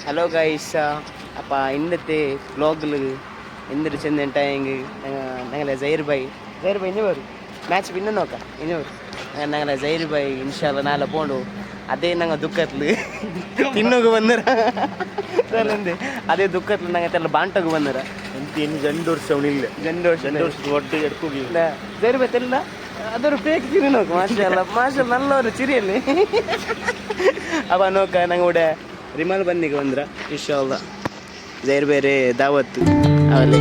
Hello guys, അപ്പോൾ ഇന്നത്തെ വ്ലോഗിൽ എന്തൊരു ചെന്നിട്ടായെങ്കിൽ ഞങ്ങളെ സൈർ ഭായ് ഇനി വരും ಮ್ಯಾಚ್ പിന്നെ നോക്കാം ഇനി വരും ഞങ്ങളെ സൈർ ഭായ് ಇನ್ಶಾಲ್ಲ ನಾಳೆ പോണ്ടു ಅದೇ ನಂಗೆ ದುಃಖತ್ಲು ತಿನ್ನೋಗು ಬಂದರ ಅದೇ ದುಃಖತ್ಲು ನಂಗೆ ಎಲ್ಲ ಬಾಂಟೋಗು ಬಂದರ ಇನ್ನು 2 ವರ್ಷ ಅವನಿಲ್ಲ 2 ವರ್ಷ ಒಟ್ಟಿಗೆ ಎಡ್ಕೋಗಿಲ್ಲ ಸೈರ್ ಭಾಯ್ ತೆಲ್ಲ അതൊരു ഫേക്ക് ചിരി നോക്കും മാഷാ നല്ലൊരു ചിരിയല്ലേ. അപ്പോൾ നോക്കാം ഞങ്ങളുടെ റിമാൽ ಬಂದಿಗೆ ಬಂದ್ರ ಇನ್ಶಾಲ್ಲ ಬೇರೆ ಬೇರೆ ದಾವತ್ತು ಅವಲ್ಲಿ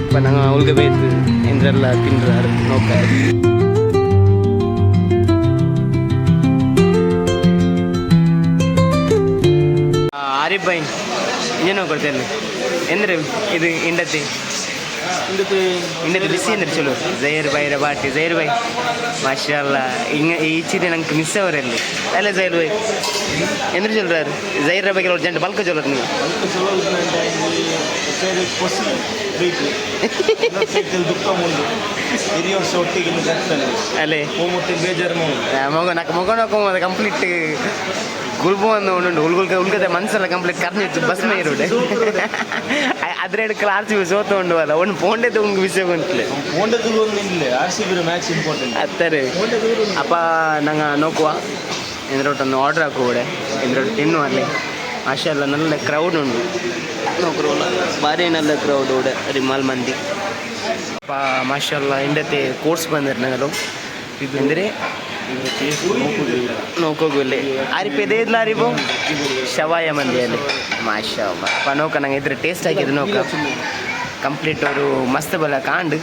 അപ്പം ഞങ്ങൾ ಉಳ್ಗಬೇಕು ಎಂದ್ರೆಲ್ಲ ತಿಂದ್ರ ನೋಕ ಆರಿಫ್ ಭಾಯ್ ಏನು ನೋಡ್ಕೊಳ್ತೇನೆ ಎಂದ್ರೆ ಇದು ಇಂಡತಿ ಬಿಸಿ ಅಂದ್ರೆ ಚಲೋ ಜೈರ್ ಭಾಯ್ರ ಬಾಟಿ ಜೈರ್ ಭಾಯ್ ಮಾಷಾಲ್ಲ ಹಿಂಗೆ ಈಚಿದೆ ನಂಗೆ ಮಿಸ್ ಅವರಲ್ಲಿ ಅಲ್ಲ ಜೈರ್ ಭಾಯ್ ಎಂದ್ರೆ ಚಲ್ರಾರು ಜೈರ ಬಗ್ಗೆ ಅವ್ರು ಜಂಟ ಬಲ್ಕ ಚಲೋ ನೀವು ಅಲ್ಲೇ ಮಗ ನಾಲ್ಕು ಮಗ ನೋಡ್ಕೊಂಬೋದು ಕಂಪ್ಲೀಟ್ ಗುಲ್ಬು ಒಂದು ಉಳ್ಕದೆ ಮನಸ್ಸೆಲ್ಲ ಕಂಪ್ಲೀಟ್ ಕರ್ನಿತ್ತು ಬಸ್ ಮೇ ಇರೋಡೆ ಅದ್ರ ಕ್ಲಾಸ್ ಸೋತ ಉಂಡು ಅಲ್ಲ ಒಂದು ಪೋಂಡೆದು ಉಂಗ್ ವಿಷಯ ಉಂಟು ಅತ್ತಾರೆ ಅಪ್ಪ ನಂಗೆ ನೋಕುವ ಎಂದ್ರೊಟ್ಟೊಂದು ಆರ್ಡ್ರ್ ಹಾಕೋಡೆ ಎಂದ್ರೊಟ್ಟು ತಿನ್ನು ಅಲ್ಲಿ ಮಾಷಾಲ್ಲ നല്ല ಕ್ರೌಡ್ ಉಂಟು ನೋಕ್ರೋಲ್ಲ ಭಾರಿ നല്ല ಕ್ರೌಡ್ ಓಡೆ ರಿಮಾಲ್ ಮಂದಿ ಅಪ್ಪ ಮಾಷಾಲ್ಲ ಇಂಡತೆ ಕೋರ್ಸ್ ಬಂದಿರು ನಂಗಲು ಇದು ಅಂದರೆ ನೋಕೋಗುಲ್ಲೆ ಆರಿಪೇದೆ ಇದ್ಲ ಆರಿಬು ಶವಾಯ ಮಂದಿಯಲ್ಲಿ ಮಾಷಾ ಅಪ್ಪ ನೋಕ ನಂಗೆ ಇದ್ರೆ ಟೇಸ್ಟ್ ಹಾಕಿದ್ದು ನೋಕ ಕಂಪ್ಲೀಟ್ ಅವರು ಮಸ್ತ್ ಬಲ ಕಾಂಡು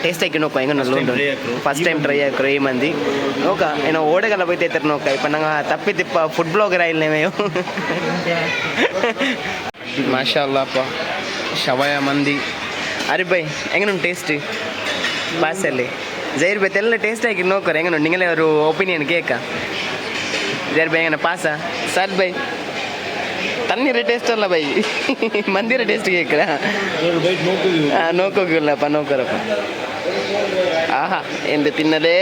ಟೇಸ್ಟ್ ಹಾಕಿ ನೋಕ ಹೆಂಗ ನಲ್ಲ ಉಂಟು ಫಸ್ಟ್ ಟೈಮ್ ಟ್ರೈ ಹಾಕ್ರು ಈ ಮಂದಿ ನೋಕ ಏನೋ ಓಡೆಗೆಲ್ಲ ಬೈತೈತಾರೆ ನೋಕ ಇಪ್ಪ ನಂಗೆ ತಪ್ಪಿತಿಪ್ಪ ಫುಡ್ ಬ್ಲಾಗರ್ ಆಯಿಲ್ಲ ನೀವು ಮಾಷಾ ಅಲ್ಲ ಅಪ್ಪ ಶವಾಯ ಮಂದಿ ಆರಿಫ್ ಭಾಯ್ ಹೆಂಗನುಂಟು ಟೇಸ್ಟ್ ಪಾಸಲ್ಲಿ ಜೈರ್ ಭಾಯ್ ಎಲ್ಲ ಟೇಸ್ಟ್ ಹಾಕಿ ನೋಡ್ತಾರೆ ಹೆಂಗನು ನಿಂಗಲೇ ಅವರು ಒಪಿನಿಯನ್ ಕೇಕ ಜೈರ್ ಭಾಯ್ ಹೆಂಗನ ಪಾಸ ಸರ್ ಭಾಯ್ ತಣ್ಣೀರ ಟೇಸ್ಟ್ ಅಲ್ಲ ಬೈ ಮಂದಿರ ಟೇಸ್ಟ್ ಕೇಕ್ರ ನೋಕೋಗಿಲ್ಲಪ್ಪ ನೋಕರಪ್ಪ ಆಹಾ ಎಂದು ತಿನ್ನಲೇ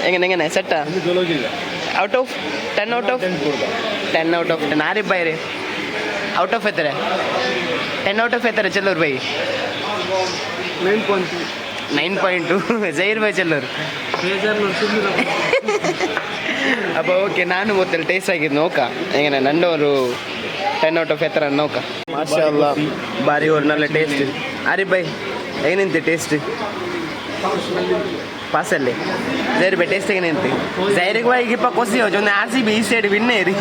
ಹೆಂಗನೆ ಸೆಟ್ಟ out of 10 out of 10 Arif bhai ರೀ ಔಟ್ ಆಫ್ ಎತ್ತಾರೆ 10 ಔಟ್ ಆಫ್ ಎತ್ತಾರೆ ಚೆಲ್ಲೂರು ಭಾಯ್ 9.2 ಜೈರ್ ಭಾಯ್ ಚೆಲ್ಲೂರು ಅಪ್ಪ ಓಕೆ ನಾನು ಗೊತ್ತಿಲ್ಲ ಟೇಸ್ಟ್ ಆಗಿದ್ದು ನೋಕ ಹೆಂಗನೆ ನಂಡವರು 10 ಔಟ್ ಆಫ್ ಎತ್ತರ ನೋಕ ಮಾಷಾ ಅಲ್ಲ ಭಾರಿ ಅವ್ರು നല്ല ಟೇಸ್ಟ್ ಆರಿಫ್ ಭಾಯ್ ಏನಿಂತೆ ಟೇಸ್ಟ್ ಪಾಸಲ್ಲಿ ಜೈರ್ ಭಾಯ್ ಟೇಸ್ಟ್ ಏನಿಂತೆ ಜೈರಿಗೆ ಭಾಯ್ಗೆ ಇಪ್ಪ ಕೊಸಿ ಒಂದು RCB ಈ ಸೈಡ್ ವಿನ್ನೇ ಇರಿ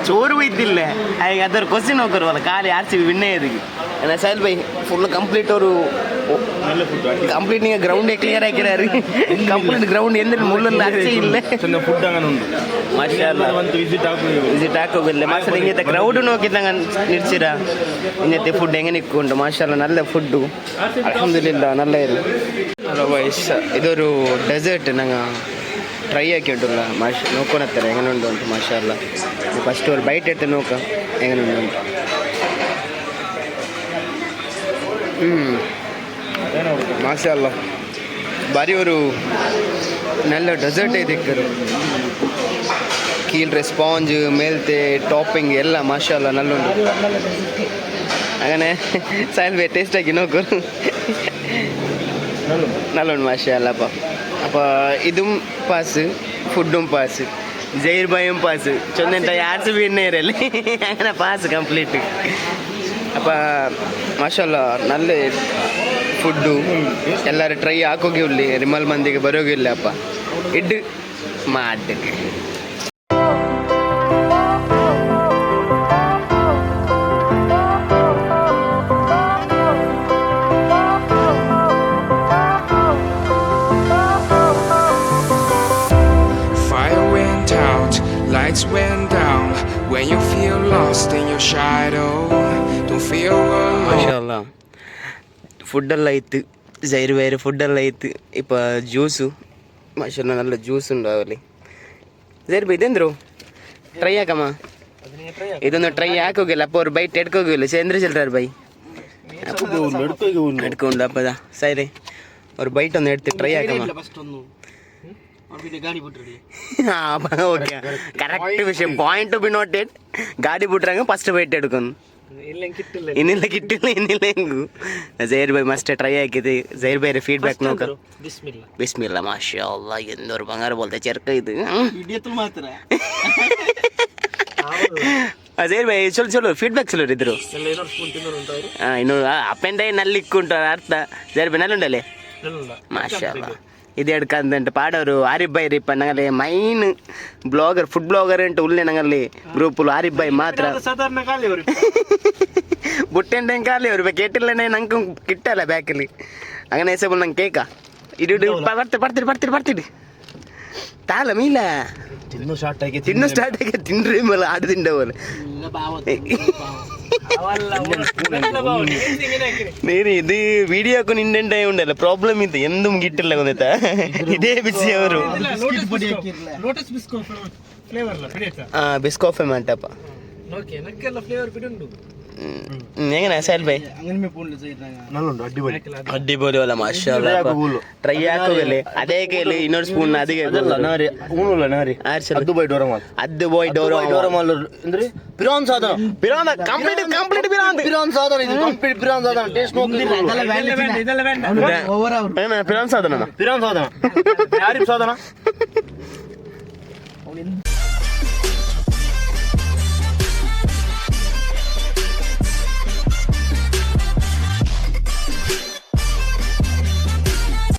ಚೋರು ಬೈತಿಲ್ಲ ಈಗ ಅದರ ಕೊಸಿ ನೋಕರುವಲ್ಲ ಖಾಲಿ RCB ವಿನ್ನೇ ಇರಿ ಸೈಲ್ ಭಾಯ್ ಫುಲ್ ಕಂಪ್ಲೀಟ್ ಅವರು ಕಂಪ್ಲೀಟ್ ನೀವು ಗ್ರೌಂಡೇ ಕ್ಲಿಯರ್ ಹಾಕಿರಾರಿ ಕಂಪ್ಲೀಟ್ ಗ್ರೌಂಡ್ ಎಂದ್ರೆ ಮುಳ್ಳಲ್ಲಿ ಅಚ್ಚೇ ಇಲ್ಲ ಫುಡ್ ವಿಸಿಟ್ ಹಾಕೋಗಿಲ್ಲ ಮಾಷಲ್ಲ ಹಿಂಗೈತೆ ಕ್ರೌಡ್ ನೋಕಿದ್ದಂಗೆ ನಿಲ್ಸಿರ ಹಿಂಗೈತೆ ಫುಡ್ ಹೆಂಗೆ ನಿಕ್ಕೊಂಡು ಮಾಷಲ್ಲ നല്ല ಫುಡ್ಡು ಅಲ್ಹಮ್ದುಲಿಲ್ಲ നല്ല ಇದು ಹಲೋ ವಯಸ್ ಇದೊരു ಡೆಸರ್ಟ್ ನಂಗೆ ಟ್ರೈ ಹಾಕಿ ಉಂಟಲ್ಲ ನೋಡ್ಕೊಳತ್ತಾರೆ ಹೆಂಗನುಂಟು ಉಂಟು ಮಾಷಲ್ಲ ಫಸ್ಟ್ ಅವ್ರು ಬೈಟ್ ಇರ್ತಾರೆ ನೋಕ ಹೆಂಗನುಂಟು ಉಂಟು ಮಾಷಲ್ಲ ಭಾರಿ ಅವರು നല്ല ಡೆಸರ್ಟ್ ಇದಕ್ಕರು ಕೀಲ್ರೆ ಸ್ಪಾಂಜ್ ಮೇಲ್ತೆ ಟಾಪಿಂಗ್ ಎಲ್ಲ ಮಾಷಲ್ಲ ನಲ್ಲುಂಟು അങ്ങനെ സൈൽ ഭായ് ടേസ്റ്റ് ആക്കി നോക്കൂ നല്ലോണം മാഷാല്ല അപ്പോൾ ഇതും പാസ് ഫുഡും പാസ് ജൈർ ഭായും പാസ് ചൊന്നിട്ട RCB വിന്നേരല്ലേ അങ്ങനെ പാസ് ಕಂಪ್ಲೀಟ್ അപ്പോൾ ಮಾಷಲ್ಲ നല്ല ಫುಡ್ಡು ಎಲ್ಲರೂ ಟ್ರೈ ಹಾಕೋಗಿರ್ಲಿ ರಿಮಲ್ ಮಂದಿಗೆ ಬರೋಗಿಲ್ಲ ಅಪ್ಪ ಇಡ್ಡು ಮಾಡ್ Fire went out, lights went down. When you feel lost in your shadow, don't feel alone. ಮಾಷಾಲ್ಲ ಫುಡ್ಡೆಲ್ಲ ಇತ್ತು ಜೈರ್ ಬೇರೆ ಫುಡ್ಡೆಲ್ಲ ಇತ್ತು ಇಪ್ಪ ಜ್ಯೂಸು ಮಾಷಲ್ಲ നല്ല ಜ್ಯೂಸ್ ഉണ്ടാവಲ್ಲಿ ಜೈರ್ ಭಾಯ್ ಇದಂದ್ರು ಟ್ರೈ ಹಾಕಮ್ಮ ಇದೊಂದು ಟ್ರೈ ಹಾಕೋಗಿಲ್ಲ ಅಪ್ಪ ಅವ್ರು ಬೈಟ್ ಎಡ್ಕೋಗಿಲ್ಲ ಸೇಂದ್ರ ಚೆಲ್ರಾರು ಬೈ ಎಡ್ಕೊಂಡು ಅಪ್ಪದ ಸರಿ ಅವ್ರು ಬೈಟ್ ಒಂದು ಎಡ್ತಿ ಟ್ರೈ ಹಾಕಮ್ಮ ಓಕೆ ಕರೆಕ್ಟ್ ವಿಷಯ ಪಾಯಿಂಟ್ ಬಿ ನೋಟೆಡ್ ಗಾಡಿ ಬಿಟ್ರಂಗ ಫಸ್ಟ್ ಬೈಟ್ ಹಿಡ್ಕೊಂಡು ಇನ್ನಿಲ್ಲ ಕಿಟ್ಟಿಲ್ಲ ಇನ್ನಿಲ್ಲ ಹೆಂಗು ಜೈರ್ ಬೈ ಮಸ್ತ್ ಟ್ರೈ ಹಾಕಿದೆ ಜೈರ್ ಬೈ ಫೀಡ್ಬ್ಯಾಕ್ ನೋಕ ಬಿಸ್ಮಿಲ್ಲ ಮಾಶಾ ಅಲ್ಲಾ ಎಂದೋರು ಬಂಗಾರ ಬೋಲ್ತೆ ಚರ್ಕ ಇದು ಜೈರ್ ಬೈ ಚಲೋ ಫೀಡ್ಬ್ಯಾಕ್ ಚಲೋ ಇದ್ರು ಇನ್ನು ಅಪ್ ಆ್ಯಂಡ್ ಡೌನ್ ಅಲ್ಲಿ ಉಂಟು ಅರ್ಥ ಜೈರ್ ಬೈ ನಲ್ಲಿ ಉಂಡಲ್ಲೇ ಮಾಶಾ ಅಲ್ಲಾ ಇದು ಎಡ್ಕಂದಂಟ ಪಾಡೋರು ಆರಿಫ್ ಬೈ ರಿಪ್ಪ ನಂಗಲ್ಲಿ ಮೈನ್ ಬ್ಲಾಗರ್ ಫುಡ್ ಬ್ಲಾಗರ್ ಅಂಟು ಉಳ್ಳೆ ನಂಗಲ್ಲಿ ಗ್ರೂಪಲ್ಲಿ ಆರಿಫ್ ಬೈ ಮಾತ್ರ ಬುಟ್ಟೆಂಟೆ ಖಾಲಿ ಅವ್ರು ಕೇಟಿಲ್ಲನೆ ನಂಗೆ ಕಿಟ್ಟಲ್ಲ ಬ್ಯಾಕಲ್ಲಿ അങ്ങനെ ಹೆಸರು ನಂಗೆ ಕೇಕ ಇಡು ಬರ್ತೀರಿ ತಾಲ ಮೀಲ ತಿನ್ನು ಸ್ಟಾರ್ಟ್ ಆಗಿ ತಿನ್ರಿ ಮೇಲೆ ಆಡು ತಿಂಡವಲ್ಲ ನೀನು ಇದು ವಿಡಿಯೋಕ್ಕೂ ನಿಂಡೆ ಉಂಡಲ್ಲ ಪ್ರಾಬ್ಲಮ್ ಇತ್ತು ಎಂದೂ ಗಿಟ್ಟಿಲ್ಲ ಗೊತ್ತಾಯ್ತಾ ಇದೇ ಬಿಸಿ ಅವರು ಬಿಸ್ಕಾಫೆ ಮಂಟಪ ಹೆಂಗನ ಸೈಲ್ ಬೈ ನಲ್ಲುಂಡು ಅಡ್ಡಿಬೋದು ಅಲ್ಲ ಮಾಶಾ ಟ್ರೈ ಹಾಕೋಗಲಿ ಅದೇ ಕೇಳಿ ಇನ್ನೊಂದು ಸ್ಪೂನ್ ಅದಕ್ಕೆ ಅದು ಬೋಯ್ ಡೋರ್ ಅಂದ್ರೆ ಪಿರಾನ್ ಸಾಧನ ಕಂಪ್ಲೀಟ್ ಪಿರಾನ್ ಸಾಧನ ಇದು ಕಂಪ್ಲೀಟ್ ಪಿರಾನ್ ಸಾಧನ ಟೇಸ್ಟ್ ಪಿರಾನ್ ಸಾಧನ ಪಿರಾನ್ ಸಾಧನ ಯಾರಿಪ್ ಸಾಧನ